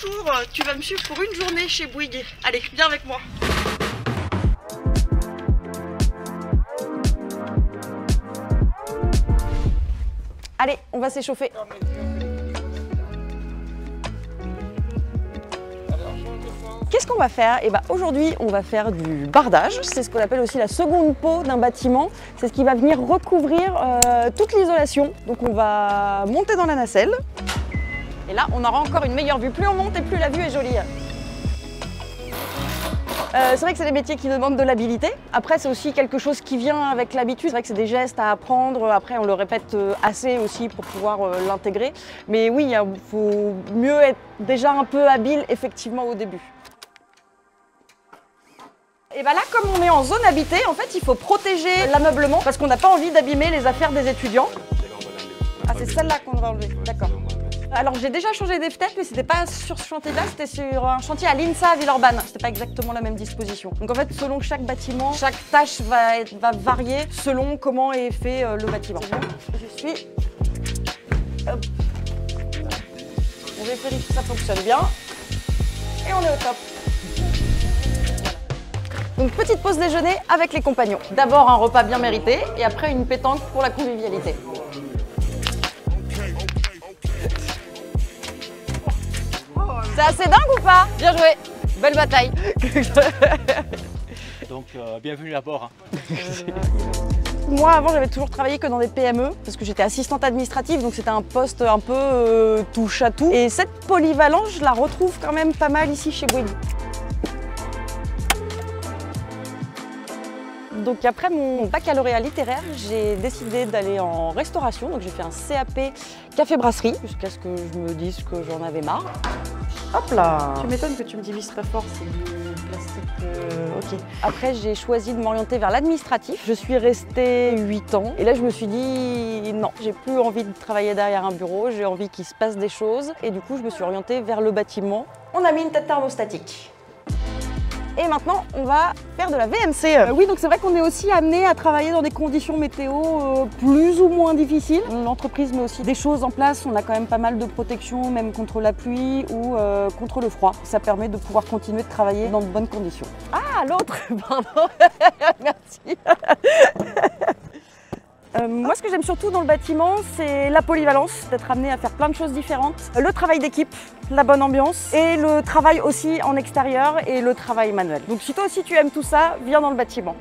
Bonjour, tu vas me suivre pour une journée chez Bouygues. Allez, viens avec moi. Allez, on va s'échauffer. Qu'est-ce qu'on va faire? Eh ben, aujourd'hui, on va faire du bardage. C'est ce qu'on appelle aussi la seconde peau d'un bâtiment. C'est ce qui va venir recouvrir toute l'isolation. Donc on va monter dans la nacelle. Et là, on aura encore une meilleure vue. Plus on monte et plus la vue est jolie. C'est vrai que c'est des métiers qui demandent de l'habilité. Après, c'est aussi quelque chose qui vient avec l'habitude. C'est vrai que c'est des gestes à apprendre. Après, on le répète assez aussi pour pouvoir l'intégrer. Mais oui, il faut mieux être déjà un peu habile, effectivement, au début. Et bien là, comme on est en zone habitée, en fait, il faut protéger l'ameublement parce qu'on n'a pas envie d'abîmer les affaires des étudiants. Ah, c'est celle-là qu'on va enlever, d'accord. Alors j'ai déjà changé des fenêtres, mais c'était pas sur ce chantier-là, c'était sur un chantier à l'INSA à Villeurbanne. C'était pas exactement la même disposition. Donc en fait, selon chaque bâtiment, chaque tâche va varier selon comment est fait le bâtiment. C'est bon, je suis. Hop. On vérifie que ça fonctionne bien. Et on est au top. Donc petite pause déjeuner avec les compagnons. D'abord un repas bien mérité et après une pétanque pour la convivialité. C'est assez dingue ou pas? Bien joué, belle bataille. Donc bienvenue à bord. Moi avant j'avais toujours travaillé que dans des PME parce que j'étais assistante administrative, donc c'était un poste un peu touche à tout. Et cette polyvalence je la retrouve quand même pas mal ici chez Bouygues. Donc après mon baccalauréat littéraire, j'ai décidé d'aller en restauration. Donc j'ai fait un CAP café-brasserie jusqu'à ce que je me dise que j'en avais marre. Hop là! Tu m'étonnes que tu me divises pas fort, c'est du plastique. Ok. Après j'ai choisi de m'orienter vers l'administratif. Je suis restée 8 ans et là je me suis dit non, j'ai plus envie de travailler derrière un bureau, j'ai envie qu'il se passe des choses. Et du coup je me suis orientée vers le bâtiment. On a mis une tête thermostatique. Et maintenant, on va faire de la VMC. Oui, donc c'est vrai qu'on est aussi amené à travailler dans des conditions météo plus ou moins difficiles. L'entreprise met aussi des choses en place. On a quand même pas mal de protection, même contre la pluie ou contre le froid. Ça permet de pouvoir continuer de travailler dans de bonnes conditions. Ah, l'autre, pardon. Merci. Moi, ce que j'aime surtout dans le bâtiment, c'est la polyvalence, d'être amené à faire plein de choses différentes. Le travail d'équipe, la bonne ambiance et le travail aussi en extérieur et le travail manuel. Donc si toi aussi tu aimes tout ça, viens dans le bâtiment.